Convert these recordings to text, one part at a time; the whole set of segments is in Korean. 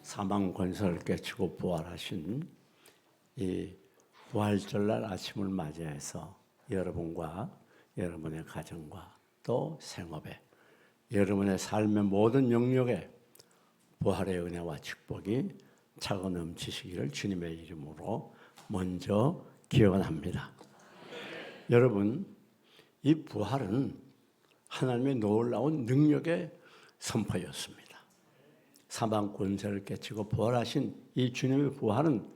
사망 권세를 깨치고 부활하신 이 부활절날 아침을 맞이해서 여러분과 여러분의 가정과 또 생업에 여러분의 삶의 모든 영역에 부활의 은혜와 축복이 차고 넘치시기를 주님의 이름으로 먼저 기원합니다. 여러분, 이 부활은 하나님의 놀라운 능력의 선포였습니다. 사망 권세를 깨치고 부활하신 이 주님의 부활은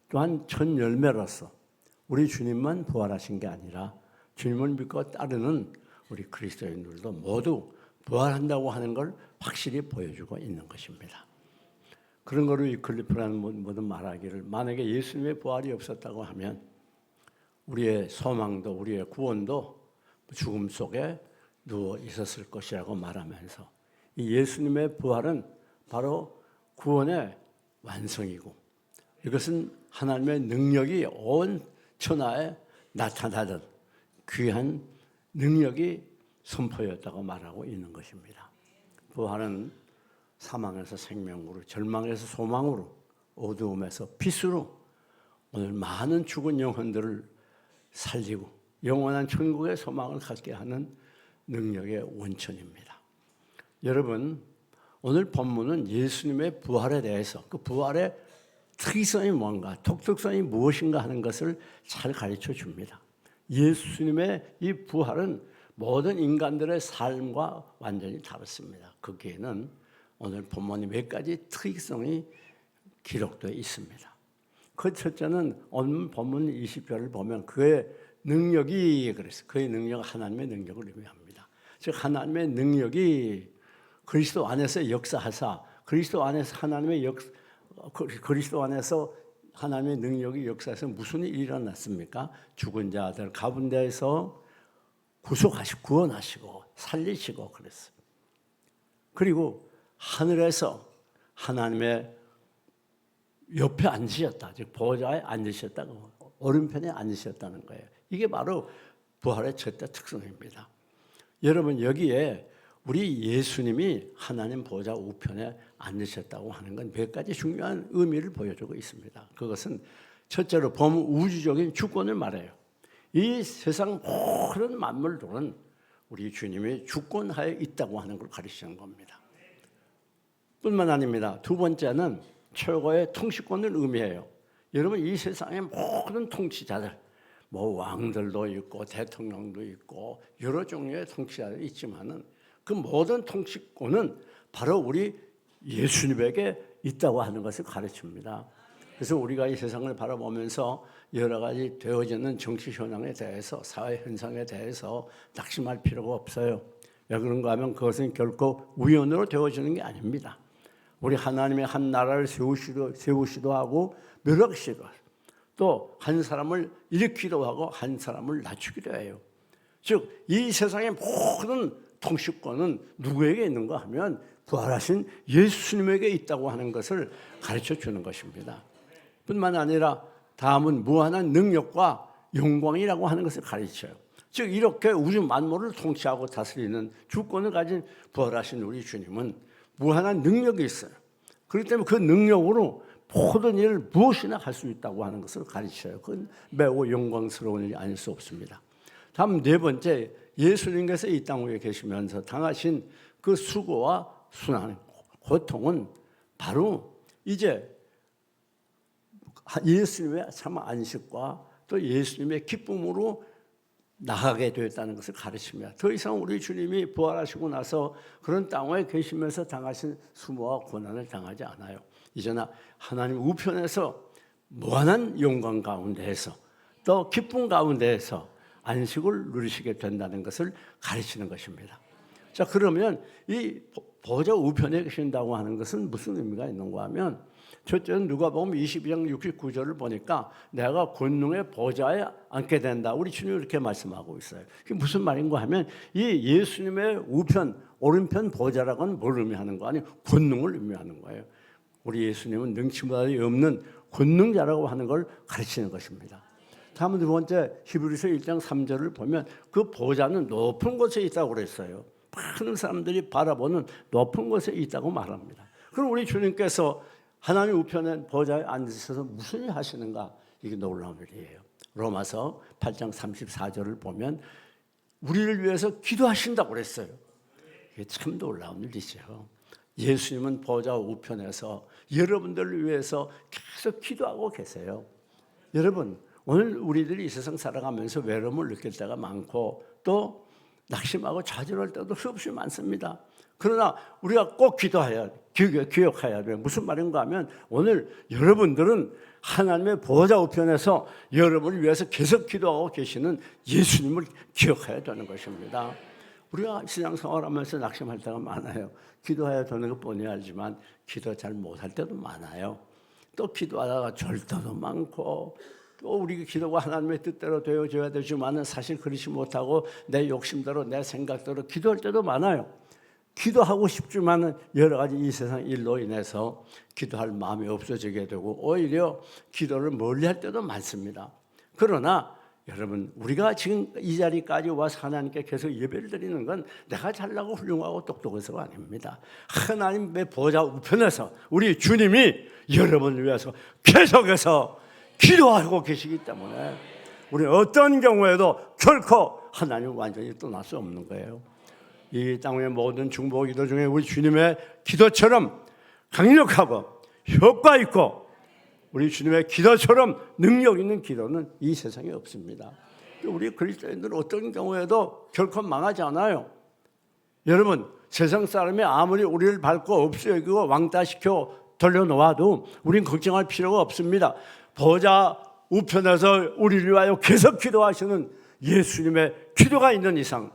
또한 첫 열매로서 우리 주님만 부활하신 게 아니라 주님을 믿고 따르는 우리 그리스도인들도 모두 부활한다고 하는 걸 확실히 보여주고 있는 것입니다. 그런 거로 위클리프라는 모든 말하기를 만약에 예수님의 부활이 없었다고 하면 우리의 소망도 우리의 구원도 죽음 속에 누워 있었을 것이라고 말하면서 이 예수님의 부활은 바로 구원의 완성이고 이것은 하나님의 능력이 온 천하에 나타나던 귀한 능력이 선포였다고 말하고 있는 것입니다. 부활은 사망에서 생명으로, 절망에서 소망으로, 어두움에서 빛으로 오늘 많은 죽은 영혼들을 살리고 영원한 천국의 소망을 갖게 하는 능력의 원천입니다. 여러분, 오늘 본문은 예수님의 부활에 대해서 그 부활의 특이성이 뭔가, 독특성이 무엇인가 하는 것을 잘 가르쳐 줍니다. 예수님의 이 부활은 모든 인간들의 삶과 완전히 다릅니다. 거기에는 오늘 본문이 몇 가지 특이성이 기록되어 있습니다. 그 첫째는 오늘 본문 20절을 보면 그의 능력이 그래서 그의 능력 하나님의 능력을 의미합니다. 즉 하나님의 능력이 그리스도 안에서 역사하사 그리스도 안에서 그리스도 안에서 하나님의 능력이 역사해서 무슨 일이 일어났습니까? 죽은 자들 가운데에서 구속하시고 구원하시고 살리시고 그랬어요. 그리고 하늘에서 하나님의 옆에 앉으셨다. 즉 보좌에 앉으셨다고 오른편에 앉으셨다는 거예요. 이게 바로 부활의 첫째 특성입니다. 여러분 여기에 우리 예수님이 하나님 보좌 우편에 앉으셨다고 하는 건 몇 가지 중요한 의미를 보여주고 있습니다. 그것은 첫째로 범우주적인 주권을 말해요. 이 세상 모든 만물들은 우리 주님이 주권하에 있다고 하는 걸 가르치는 겁니다. 뿐만 아닙니다. 두 번째는 최고의 통치권을 의미해요. 여러분 이 세상의 모든 통치자들 왕들도 있고 대통령도 있고 여러 종류의 통치자들이 있지만은 그 모든 통치권은 바로 우리 예수님에게 있다고 하는 것을 가르칩니다. 그래서 우리가 이 세상을 바라보면서 여러 가지 되어지는 정치 현황에 대해서 사회 현상에 대해서 낙심할 필요가 없어요. 왜 그런가 하면 그것은 결코 우연으로 되어지는 게 아닙니다. 우리 하나님의 한 나라를 세우시도 하고 멸하시기도 하고 또 한 사람을 일으키기도 하고 한 사람을 낮추기도 해요. 즉 이 세상의 모든 통치권은 누구에게 있는가 하면 부활하신 예수님에게 있다고 하는 것을 가르쳐 주는 것입니다. 뿐만 아니라 다음은 무한한 능력과 영광이라고 하는 것을 가르쳐요. 즉 이렇게 우주 만물을 통치하고 다스리는 주권을 가진 부활하신 우리 주님은 무한한 능력이 있어요. 그렇기 때문에 그 능력으로 모든 일을 무엇이나 할 수 있다고 하는 것을 가르쳐요. 그건 매우 영광스러운 일이 아닐 수 없습니다. 다음 네 번째, 예수님께서 이 땅 위에 계시면서 당하신 그 수고와 순환, 고통은 바로 이제 예수님의 참 안식과 또 예수님의 기쁨으로 나가게 되었다는 것을 가르칩니다. 더 이상 우리 주님이 부활하시고 나서 그런 땅에 계시면서 당하신 수모와 고난을 당하지 않아요. 이제는 하나님 우편에서 무한한 영광 가운데에서 또 기쁨 가운데에서 안식을 누리시게 된다는 것을 가르치는 것입니다. 자, 그러면 이 보좌 우편에 계신다고 하는 것은 무슨 의미가 있는가 하면 첫째는 누가복음 22장 69절을 보니까 내가 권능의 보좌에 앉게 된다. 우리 주님이 이렇게 말씀하고 있어요. 그게 무슨 말인가 하면 이 예수님의 우편, 오른편 보좌라고는 뭘 의미하는 거 아니에요? 권능을 의미하는 거예요. 우리 예수님은 능치보다 없는 권능자라고 하는 걸 가르치는 것입니다. 다음 두 번째 히브리서 1장 3절을 보면 그 보좌는 높은 곳에 있다고 그랬어요. 많은 사람들이 바라보는 높은 곳에 있다고 말합니다. 그럼 우리 주님께서 하나님 우편에 보좌에 앉으셔서 무슨 일 하시는가? 이게 놀라운 일이에요. 로마서 8장 34절을 보면 우리를 위해서 기도하신다고 그랬어요. 이게 참 놀라운 일이죠. 예수님은 보좌 우편에서 여러분들을 위해서 계속 기도하고 계세요. 여러분, 오늘 우리들이 이 세상 살아가면서 외로움을 느낄 때가 많고 또 낙심하고 좌절할 때도 수없이 많습니다. 그러나 우리가 꼭 기억해야 돼요. 무슨 말인가 하면 오늘 여러분들은 하나님의 보좌 우편에서 여러분을 위해서 계속 기도하고 계시는 예수님을 기억해야 되는 것입니다. 우리가 신앙생활하면서 낙심할 때가 많아요. 기도해야 되는 것뿐이 알지만 기도 잘 못할 때도 많아요. 또 기도하다가 절 때도 많고 또 우리 기도가 하나님의 뜻대로 되어져야 되지만 사실 그렇지 못하고 내 욕심대로 내 생각대로 기도할 때도 많아요. 기도하고 싶지만 여러 가지 이 세상 일로 인해서 기도할 마음이 없어지게 되고 오히려 기도를 멀리할 때도 많습니다. 그러나 여러분, 우리가 지금 이 자리까지 와서 하나님께 계속 예배를 드리는 건 내가 잘나고 훌륭하고 똑똑해서가 아닙니다. 하나님의 보좌 우편에서 우리 주님이 여러분을 위해서 계속해서 기도하고 계시기 때문에 우리는 어떤 경우에도 결코 하나님을 완전히 떠날 수 없는 거예요. 이 땅의 모든 중보 기도 중에 우리 주님의 기도처럼 강력하고 효과 있고 우리 주님의 기도처럼 능력 있는 기도는 이 세상에 없습니다. 우리 그리스도인들은 어떤 경우에도 결코 망하지 않아요. 여러분, 세상 사람이 아무리 우리를 밟고 없애고 왕따시켜 돌려놓아도 우린 걱정할 필요가 없습니다. 보좌 우편에서 우리를 위하여 계속 기도하시는 예수님의 기도가 있는 이상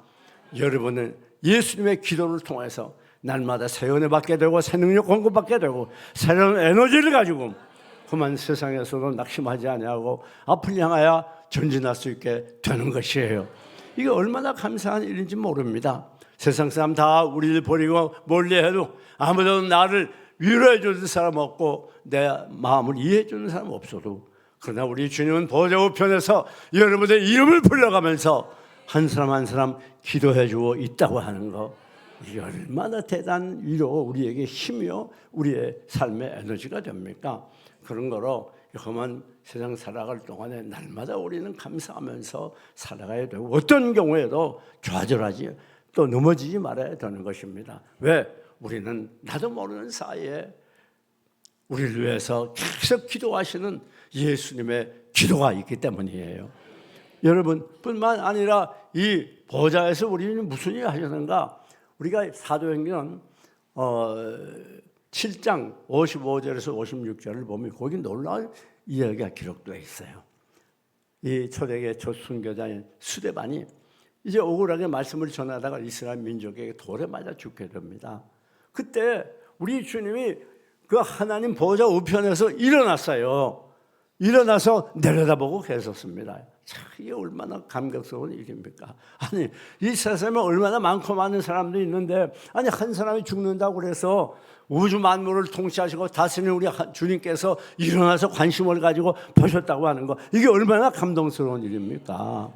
여러분은 예수님의 기도를 통해서 날마다 새 은혜 받게 되고 새 능력 공급받게 되고 새로운 에너지를 가지고 험한 세상에서도 낙심하지 아니하고 앞을 향하여 전진할 수 있게 되는 것이에요. 이게 얼마나 감사한 일인지 모릅니다. 세상 사람 다 우리를 버리고 멀리해도 아무도 나를 위로해 주는 사람 없고 내 마음을 이해해 주는 사람 없어도 그러나 우리 주님은 보좌 우편에서 여러분의 이름을 불러가면서 한 사람 한 사람 기도해 주고 있다고 하는 거, 이게 얼마나 대단한 위로 우리에게 힘이요 우리의 삶의 에너지가 됩니까? 그런 거로 험한 세상 살아갈 동안에 날마다 우리는 감사하면서 살아가야 되고 어떤 경우에도 좌절하지 또 넘어지지 말아야 되는 것입니다. 왜? 우리는 나도 모르는 사이에 우리를 위해서 계속 기도하시는 예수님의 기도가 있기 때문이에요. 여러분뿐만 아니라 이 보좌에서 우리는 무슨 일을 하셨는가? 우리가 사도행전 7장 55절에서 56절을 보면 거기 놀라운 이야기가 기록되어 있어요. 이 초대교회 첫 순교자인 스데반이 이제 억울하게 말씀을 전하다가 이스라엘 민족에게 돌에 맞아 죽게 됩니다. 그때 우리 주님이 그 하나님 보좌 우편에서 일어났어요. 일어나서 내려다보고 계셨습니다. 참, 이게 얼마나 감격스러운 일입니까? 아니, 이 세상에 얼마나 많고 많은 사람도 있는데, 아니, 한 사람이 죽는다고 그래서 우주 만물을 통치하시고 다스리는 우리 주님께서 일어나서 관심을 가지고 보셨다고 하는 거, 이게 얼마나 감동스러운 일입니까?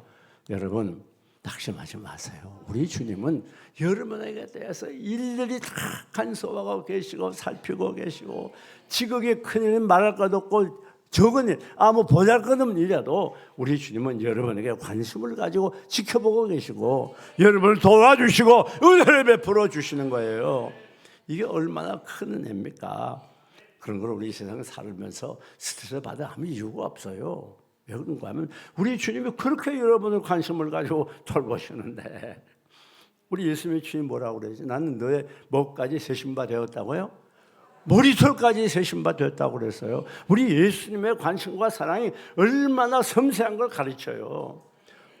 여러분, 낙심하지 마세요. 우리 주님은 여러분에게 대해서 일일이 다 간섭하고 계시고 살피고 계시고 지극히 큰일 말할 것 없고 적은 일, 아무 보잘것없는 일이라도 우리 주님은 여러분에게 관심을 가지고 지켜보고 계시고 여러분을 도와주시고 은혜를 베풀어 주시는 거예요. 이게 얼마나 큰 은혜입니까? 그런 걸 우리 세상에 살면서 스트레스 받아 아무 이유가 없어요. 왜 그런가 하면 우리 주님이 그렇게 여러분을 관심을 가지고 돌보시는데 우리 예수님의 주님 뭐라고 그러지? 나는 너의 목까지 세신바 되었다고요? 머리털까지 세신바 되었다고 그랬어요. 우리 예수님의 관심과 사랑이 얼마나 섬세한 걸 가르쳐요.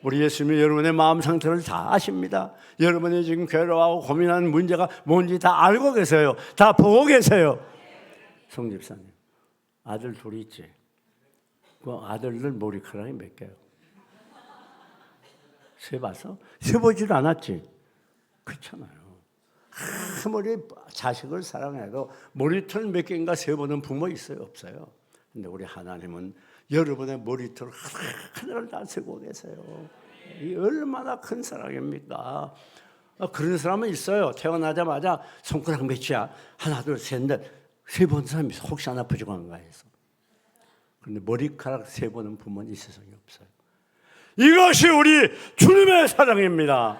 우리 예수님이 여러분의 마음 상태를 다 아십니다. 여러분이 지금 괴로워하고 고민하는 문제가 뭔지 다 알고 계세요. 다 보고 계세요. 송 집사님, 아들 둘이 있지? 그 아들들 머리카락이 몇 개요? 세봤어? 세보지도 않았지? 그렇잖아요. 아무리 자식을 사랑해도 머리털 몇 개인가 세보는 부모 있어요? 없어요? 근데 우리 하나님은 여러분의 머리털 하나를 다 세고 계세요. 이 얼마나 큰 사랑입니까? 그런 사람은 있어요. 태어나자마자 손가락 몇이야? 하나, 둘, 셋, 넷. 세 번 사람이 혹시 하나 부족한가 해서. 그런데 머리카락 세 번은 부모는 이 세상에 없어요. 이것이 우리 주님의 사랑입니다.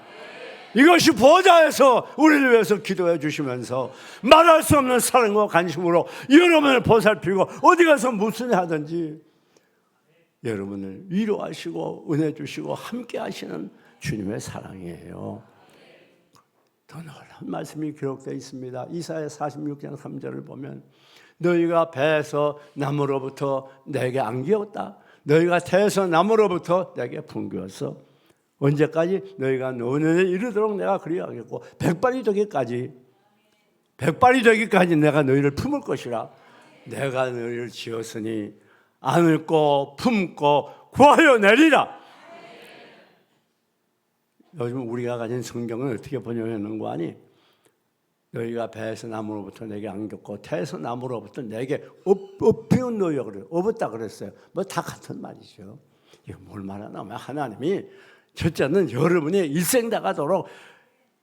이것이 보좌에서 우리를 위해서 기도해 주시면서 말할 수 없는 사랑과 관심으로 여러분을 보살피고 어디 가서 무슨 일 하든지 여러분을 위로하시고 은혜 주시고 함께 하시는 주님의 사랑이에요. 더 놀라운 말씀이 기록되어 있습니다. 이사야 46장 3절을 보면 너희가 배에서 나무로부터 내게 안기었다. 너희가 태에서 나무로부터 내게 풍기었어. 언제까지? 너희가 노년에 이르도록 내가 그리하겠고 백발이 되기까지 내가 너희를 품을 것이라. 내가 너희를 지었으니 안을고 품고 구하여 내리라. 요즘 우리가 가진 성경은 어떻게 번역하는 거 아니? 너희가 배에서 나무로부터 내게 안겼고 태에서 나무로부터 내게 업히는 너희가 그래요. 업었다 그랬어요. 뭐 다 같은 말이죠. 이거 뭘 말하냐면 하나님이 첫째는 여러분이 일생 다가도록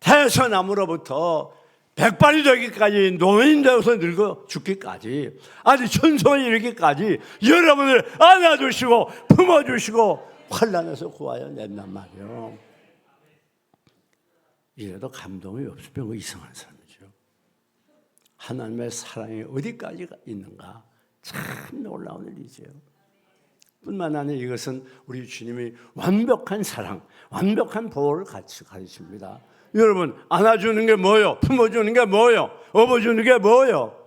태에서 나무로부터 백발이 되기까지 노인 되어서 늙어 죽기까지 아주 천성이 이르기까지 여러분을 안아주시고 품어주시고 환난에서 구하여 낸단 말이에요. 이래도 감동이 없으면 이상한 사람이죠. 하나님의 사랑이 어디까지 있는가 참 놀라운 일이죠. 뿐만 아니라 이것은 우리 주님이 완벽한 사랑, 완벽한 보호를 같이 가르칩니다. 여러분 안아주는 게 뭐요? 품어주는 게 뭐요? 업어주는 게 뭐요?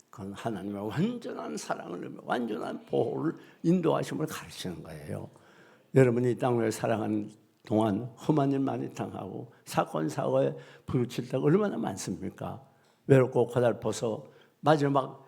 그건 하나님의 완전한 사랑을, 완전한 보호를 인도하심을 가르치는 거예요. 여러분이 이 땅을 살아가는 동안 험한 일 많이 당하고 사건 사고에 부딪힐 때가 얼마나 많습니까? 외롭고 고달퍼서 마지막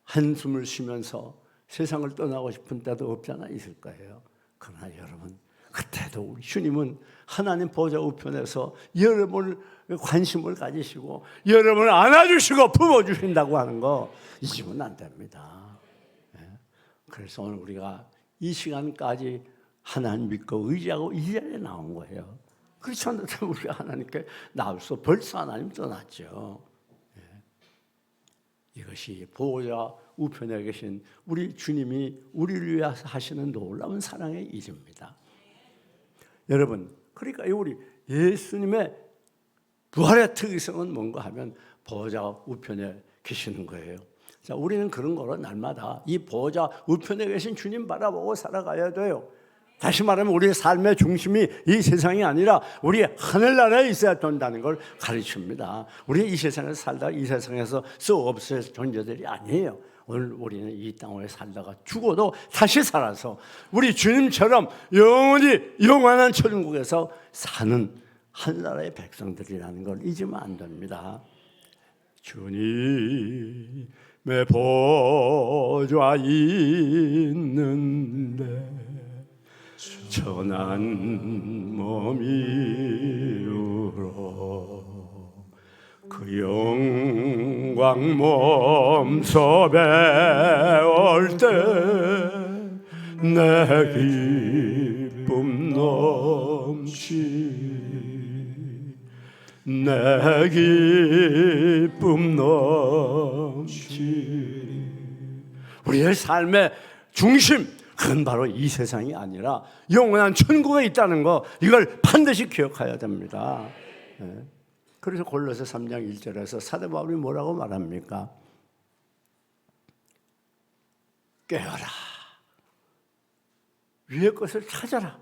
한숨을 쉬면서 세상을 떠나고 싶은 때도 없잖아 있을 거예요. 그러나 여러분 그때도 우리 주님은 하나님 보좌 우편에서 여러분을 관심을 가지시고 여러분을 안아주시고 품어주신다고 하는 거 잊으면 안 됩니다. 그래서 오늘 우리가 이 시간까지 하나님 믿고 의지하고 이 자리에 나온 거예요. 그렇지 않다면 우리가 하나님께 나올 수 벌써 하나님 떠났죠. 이것이 보호자 우편에 계신 우리 주님이 우리를 위해서 하시는 놀라운 사랑의 일입니다. 여러분, 그러니까 우리 예수님의 부활의 특성은 뭔가 하면 보호자 우편에 계시는 거예요. 자, 우리는 그런 거로 날마다 이 보호자 우편에 계신 주님 바라보고 살아가야 돼요. 다시 말하면 우리의 삶의 중심이 이 세상이 아니라 우리 하늘나라에 있어야 된다는 걸 가르칩니다. 우리 이 세상에서 살다가 이 세상에서 썩 없을 존재들이 아니에요. 오늘 우리는 이 땅에 살다가 죽어도 다시 살아서 우리 주님처럼 영원히 영원한 천국에서 사는 하늘나라의 백성들이라는 걸 잊으면 안 됩니다. 주님의 보좌 있는데 천한 몸이 울어 그 영광 몸sob에 올 때 내 기쁨 넘치 내 기쁨 넘치 우리의 삶의 중심 그건 바로 이 세상이 아니라 영원한 천국에 있다는 거 이걸 반드시 기억해야 됩니다. 그래서 골로새 3장 1절에서 사도 바울이 뭐라고 말합니까? 깨어라. 위의 것을 찾아라.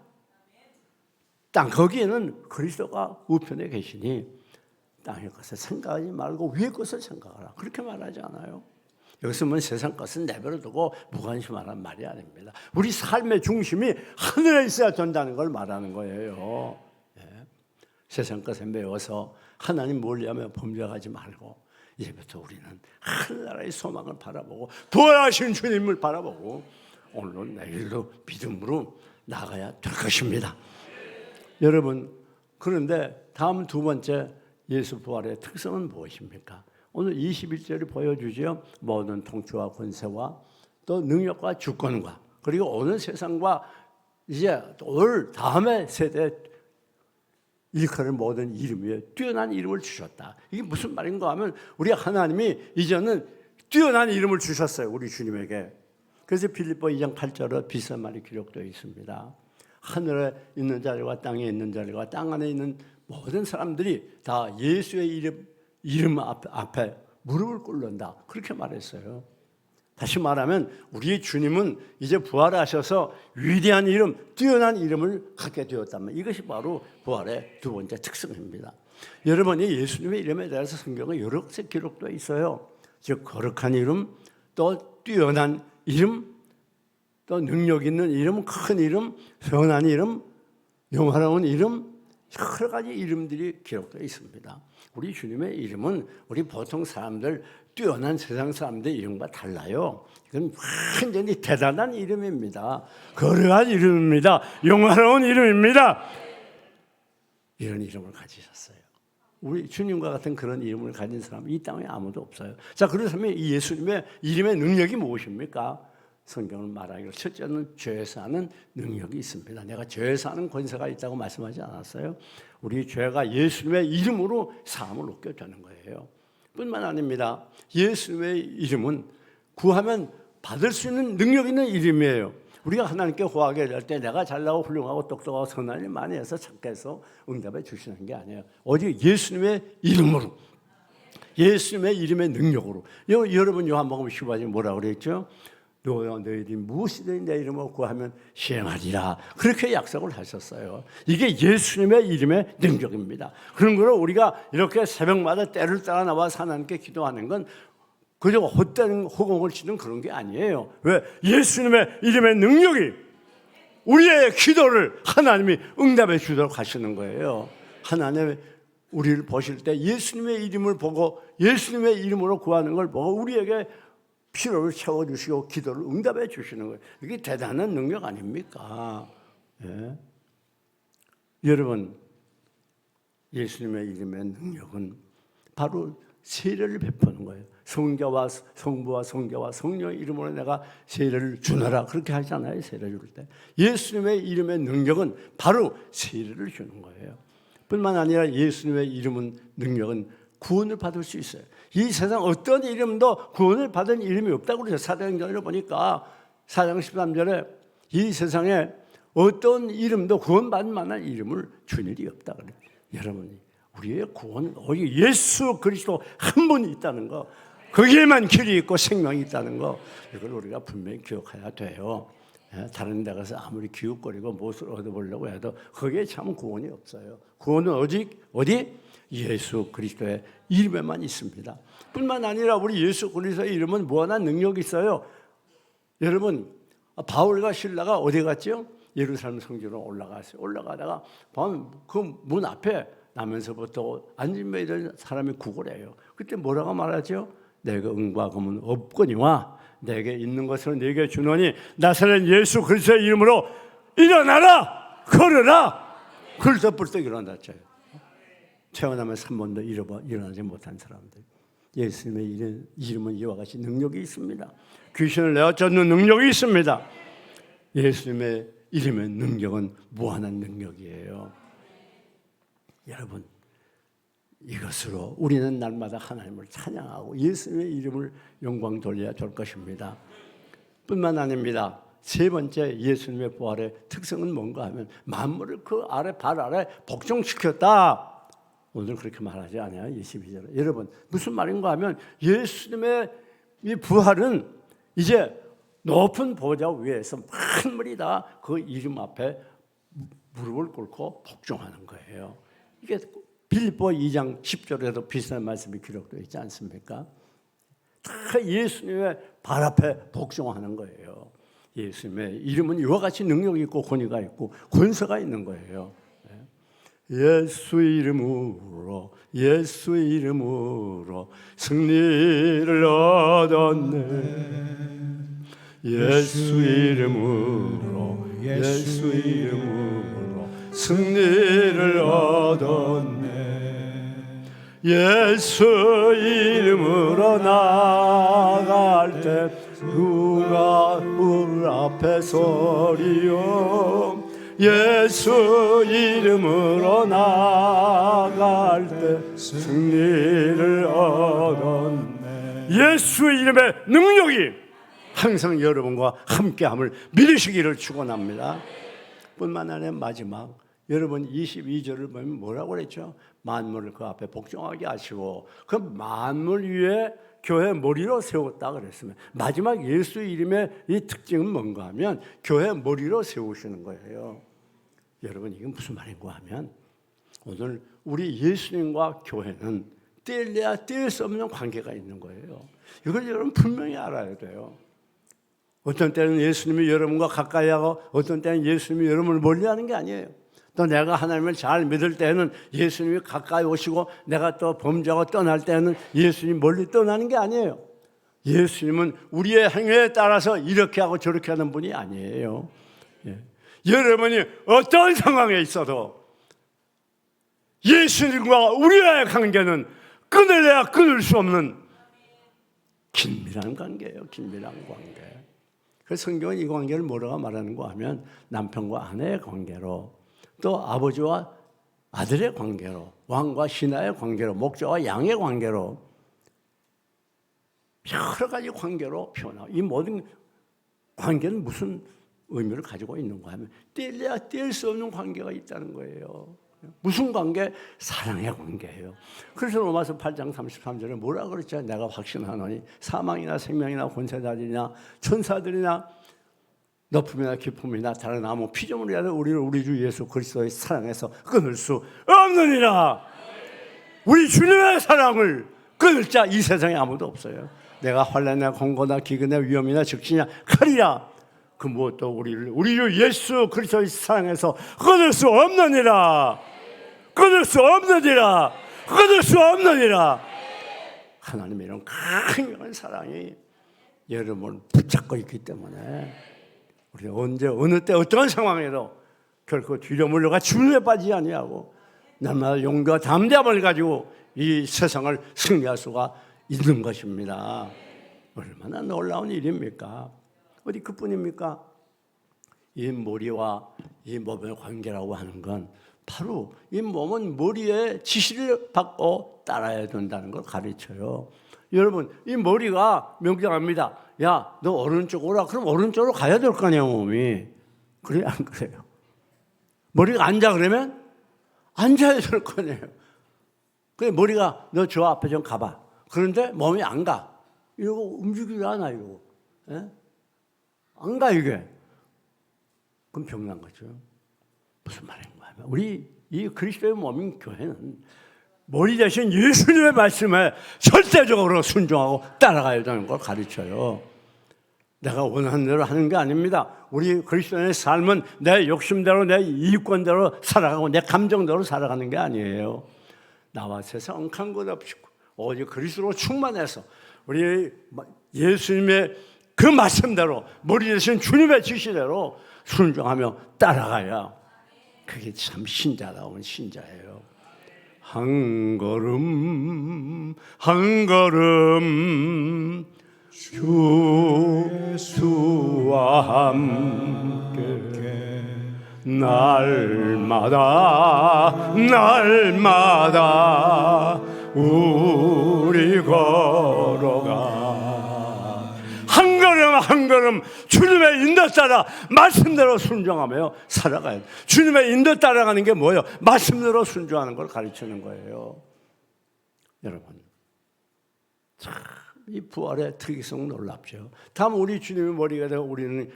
땅 거기에는 그리스도가 우편에 계시니 땅의 것을 생각하지 말고 위의 것을 생각하라. 그렇게 말하지 않아요? 여기서 뭐 세상 것은 내버려두고 무관심하라는 말이 아닙니다. 우리 삶의 중심이 하늘에 있어야 된다는 걸 말하는 거예요. 세상 것에 매워서 하나님 멀리하며 범죄하지 말고 이제부터 우리는 하늘나라의 소망을 바라보고 부활하신 주님을 바라보고 오늘도 내일도 믿음으로 나가야 될 것입니다. 여러분, 그런데 다음 두 번째 예수 부활의 특성은 무엇입니까? 오늘 21절이 보여주죠. 모든 통치와 권세와 또 능력과 주권과 그리고 오는 세상과 이제 올 다음의 세대 일컬을 모든 이름이에요. 뛰어난 이름을 주셨다. 이게 무슨 말인가 하면 우리 하나님이 이제는 뛰어난 이름을 주셨어요. 우리 주님에게. 그래서 빌립보 2장 8절에 비슷한 말이 기록되어 있습니다. 하늘에 있는 자들과 땅에 있는 자들과 땅 안에 있는 모든 사람들이 다 예수의 이름 앞에 무릎을 꿇는다. 그렇게 말했어요. 다시 말하면 우리 주님은 이제 부활하셔서 위대한 이름, 뛰어난 이름을 갖게 되었다면 이것이 바로 부활의 두 번째 특성입니다. 여러분이 예수님의 이름에 대해서 성경에 여러 곳에 기록되어 있어요. 즉 거룩한 이름, 또 뛰어난 이름, 또 능력 있는 이름, 큰 이름, 선한 이름, 영화로운 이름, 여러 가지 이름들이 기록되어 있습니다. 우리 주님의 이름은 우리 보통 사람들, 뛰어난 세상 사람들의 이름과 달라요. 이건 완전히 대단한 이름입니다. 거룩한 이름입니다. 영화로운 이름입니다. 이런 이름을 가지셨어요. 우리 주님과 같은 그런 이름을 가진 사람은 이 땅에 아무도 없어요. 자, 그렇다면 이 예수님의 이름의 능력이 무엇입니까? 성경은 말하기로 첫째는 죄에서 하는 능력이 있습니다. 내가 죄에서 하는 권세가 있다고 말씀하지 않았어요? 우리 죄가 예수님의 이름으로 사함을 얻게 되는 거예요. 뿐만 아닙니다. 예수님의 이름은 구하면 받을 수 있는 능력 있는 이름이에요. 우리가 하나님께 구하게 될 때 내가 잘나고 훌륭하고 똑똑하고 선한 일 많이 해서 착해서 응답해 주시는 게 아니에요. 오직 예수님의 이름으로, 예수님의 이름의 능력으로. 여러분 요한복음 15장에 뭐라고 그랬죠? 너희들이 무엇이든 내 이름으로 구하면 시행하리라. 그렇게 약속을 하셨어요. 이게 예수님의 이름의 능력입니다. 그런 거로 우리가 이렇게 새벽마다 때를 따라 나와 하나님께 기도하는 건 그저 헛된 허공을 치는 그런 게 아니에요. 왜? 예수님의 이름의 능력이 우리의 기도를 하나님이 응답해 주도록 하시는 거예요. 하나님의 우리를 보실 때 예수님의 이름을 보고 예수님의 이름으로 구하는 걸 보고 우리에게 필요를 채워주시고 기도를 응답해 주시는 거예요. 이게 대단한 능력 아닙니까? 예. 여러분, 예수님의 이름의 능력은 바로 세례를 베푸는 거예요. 성자와 성부와 성자와 성령의 이름으로 내가 세례를 주노라 그렇게 하잖아요. 세례 줄 때 예수님의 이름의 능력은 바로 세례를 주는 거예요. 뿐만 아니라 예수님의 이름은 능력은 구원을 받을 수 있어요. 이 세상 어떤 이름도 구원을 받은 이름이 없다고 그러죠. 사도행전을 보니까 4장 13절에 이 세상에 어떤 이름도 구원받을 만한 이름을 준 일이 없다 그래요. 여러분이 우리의 구원은 오직 예수 그리스도 한 분이 있다는 거, 거기에만 길이 있고 생명이 있다는 거, 이걸 우리가 분명히 기억해야 돼요. 다른 데 가서 아무리 기웃거리고 무엇을 얻어보려고 해도 거기에 참 구원이 없어요. 구원은 오직 어디? 예수 그리스도의 이름에만 있습니다. 뿐만 아니라 우리 예수 그리스도의 이름은 무한한 능력이 있어요. 여러분, 바울과 실라가 어디 갔죠? 예루살렘 성전으로 올라갔어요. 올라가다가 그 문 앞에 나면서부터 안진뱅이 된 사람이 구걸해요. 그때 뭐라고 말하죠? 내가 은과 금은 없거니와 내게 있는 것을 내게 주노니 나사렛 예수 그리스도의 이름으로 일어나라, 걸어라. 그래서 벌떡 일어났죠. 태어나면서 한 번도 일어나지 못한 사람들. 예수님의 이름은 이와 같이 능력이 있습니다. 귀신을 내어 쫓는 능력이 있습니다. 예수님의 이름의 능력은 무한한 능력이에요. 여러분, 이것으로 우리는 날마다 하나님을 찬양하고 예수님의 이름을 영광 돌려야 될 것입니다. 뿐만 아닙니다. 세 번째 예수님의 부활의 특성은 뭔가 하면 만물을 그 아래 발 아래 복종시켰다. 오늘 그렇게 말하지 않아요. 22절에. 여러분, 무슨 말인가 하면 예수님의 이 부활은 이제 높은 보좌 위에서 만물이 다 그 이름 앞에 무릎을 꿇고 복종하는 거예요. 이게 빌립보 2장 10절에도 비슷한 말씀이 기록되어 있지 않습니까? 다 예수님의 발 앞에 복종하는 거예요. 예수님의 이름은 이와 같이 능력이 있고 권위가 있고 권세가 있는 거예요. 예수 이름으로 예수 이름으로 승리를 얻었네. 예수 이름으로 예수 이름으로 승리를 얻었네. 예수 이름으로 나아갈 때 누가 물 앞에 서리요. 예수 이름으로 나아갈 때 승리를 얻었네. 예수 이름의 능력이 항상 여러분과 함께함을 믿으시기를 축원합니다. 뿐만 아니라 마지막 여러분 22절을 보면 뭐라고 그랬죠? 만물을 그 앞에 복종하게 하시고 그 만물 위에 교회 머리로 세웠다 그랬으면 마지막 예수 이름의 이 특징은 뭔가 하면 교회 머리로 세우시는 거예요. 여러분 이게 무슨 말인가 하면 오늘 우리 예수님과 교회는 뗄래야 뗄 수 없는 관계가 있는 거예요. 이걸 여러분 분명히 알아야 돼요. 어떤 때는 예수님이 여러분과 가까이 하고 어떤 때는 예수님이 여러분을 멀리하는 게 아니에요. 또 내가 하나님을 잘 믿을 때는 예수님이 가까이 오시고 내가 또 범죄하고 떠날 때는 예수님이 멀리 떠나는 게 아니에요. 예수님은 우리의 행위에 따라서 이렇게 하고 저렇게 하는 분이 아니에요. 예. 여러분이 어떤 상황에 있어도 예수님과 우리와의 관계는 끊을래야 끊을 수 없는 긴밀한 관계예요. 긴밀한 관계. 그래서 성경은 이 관계를 뭐라고 말하는가 하면 남편과 아내의 관계로 또 아버지와 아들의 관계로 왕과 신하의 관계로 목자와 양의 관계로 여러 가지 관계로 표현하고 이 모든 관계는 무슨 의미를 가지고 있는가 하면 뗄래야 뗄 수 없는 관계가 있다는 거예요. 무슨 관계? 사랑의 관계예요. 그래서 로마서 8장 33절에 뭐라 그랬죠? 내가 확신하노니 사망이나 생명이나 권세자들이나 천사들이나 높음이나 깊음이나 다른 아무 피조물이라도 우리를 우리 주 예수 그리스도의 사랑에서 끊을 수 없느니라. 우리 주님의 사랑을 끊을 자 이 세상에 아무도 없어요. 내가 환난이나 공고나 기근이나 위험이나 적신이나 칼이라 그 무엇도 우리를 우리 주 예수 그리스도의 사랑에서 끊을 수 없느니라. 끊을 수 없느니라. 끊을 수 없느니라. 하나님의 이런 강력한 사랑이 여러분을 붙잡고 있기 때문에 우리 언제 어느 때 어떤 상황에도 결코 뒤로 물러가 주님에 빠지지 아니하고 날마다 용기와 담대함을 가지고 이 세상을 승리할 수가 있는 것입니다. 얼마나 놀라운 일입니까? 어디 그뿐입니까? 이 머리와 이 몸의 관계라고 하는 건 바로 이 몸은 머리에 지시를 받고 따라야 된다는 걸 가르쳐요. 여러분 이 머리가 명령합니다. 야, 너 오른쪽 오라. 그럼 오른쪽으로 가야 될 거 아니야 몸이. 그래 안 그래요? 머리가 앉아 그러면 앉아야 될 거네요. 그래 머리가 너 저 앞에 좀 가봐. 그런데 몸이 안 가. 이러고 움직이지 않아 이러고. 예? 안 가 이게. 그럼 병난 거죠. 무슨 말인가 하면 우리 이 그리스도의 몸인 교회는 머리 대신 예수님의 말씀에 절대적으로 순종하고 따라가야 되는 걸 가르쳐요. 내가 원하는 대로 하는 게 아닙니다. 우리 그리스도인의 삶은 내 욕심대로 내 이익권대로 살아가고 내 감정대로 살아가는 게 아니에요. 나와 세상 엉킨 것 없이 오직 그리스도로 충만해서 우리 예수님의 그 말씀대로 머리 대신 주님의 지시대로 순종하며 따라가야 그게 참 신자다운 신자예요. 한 걸음 한 걸음 주와 함께 날마다 우리 걸어가 한 걸음 한 걸음 주님의 인도 따라 말씀대로 순종하며 살아가야 돼. 주님의 인도 따라가는 게 뭐예요? 말씀대로 순종하는 걸 가르치는 거예요. 여러분 참 이 부활의 특이성 놀랍죠. 다음 우리 주님의 머리가 되고 우리는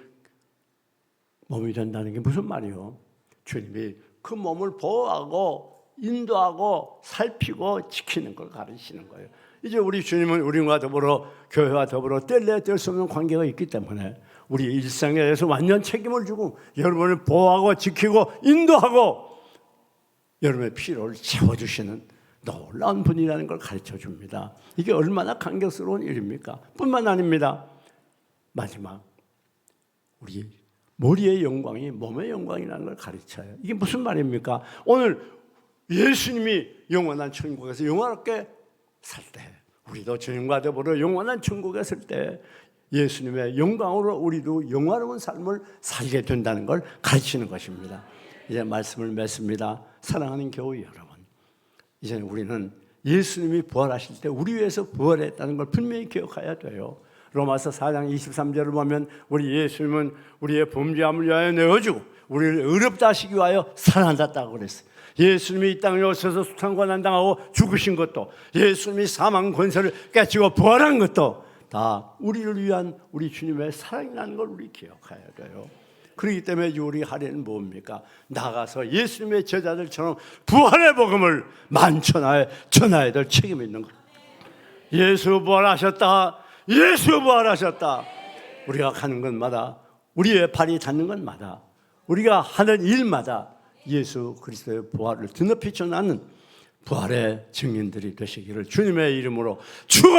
몸이 된다는 게 무슨 말이에요? 주님이 그 몸을 보호하고 인도하고 살피고 지키는 걸 가르치는 거예요. 이제 우리 주님은 우리와 더불어 교회와 더불어 뗄래야 뗄 수 없는 관계가 있기 때문에 우리 일상에 대해서 완전 책임을 지고 여러분을 보호하고 지키고 인도하고 여러분의 필요를 채워주시는 놀라운 분이라는 걸 가르쳐 줍니다. 이게 얼마나 감격스러운 일입니까? 뿐만 아닙니다. 마지막 우리 머리의 영광이 몸의 영광이라는 걸 가르쳐요. 이게 무슨 말입니까? 오늘 예수님이 영원한 천국에서 영원하게 살 때 우리도 주님과 더불어 영원한 천국에 살 때 예수님의 영광으로 우리도 영화로운 삶을 살게 된다는 걸 가르치는 것입니다. 이제 말씀을 맺습니다. 사랑하는 교우 여러분, 이제 우리는 예수님이 부활하실 때 우리 위해서 부활했다는 걸 분명히 기억해야 돼요. 로마서 4장 23절을 보면 우리 예수님은 우리의 범죄함을 위하여 내어주고 우리를 의롭다 하시기 위하여 살아났다고 그랬어요. 예수님이 이 땅에 오셔서 수상고난당하고 죽으신 것도, 예수님이 사망 권세를 깨치고 부활한 것도 다 우리를 위한 우리 주님의 사랑이라는 걸 우리 기억해야 돼요. 그렇기 때문에 우리 하려는 뭡니까? 나가서 예수님의 제자들처럼 부활의 복음을 만천하에 전해야 될 책임이 있는 거예요. 예수 부활하셨다, 예수 부활하셨다. 우리가 가는 곳마다, 우리의 발이 닿는 곳마다, 우리가 하는 일마다 예수 그리스도의 부활을 드높이 전하는 부활의 증인들이 되시기를 주님의 이름으로 축원합니다.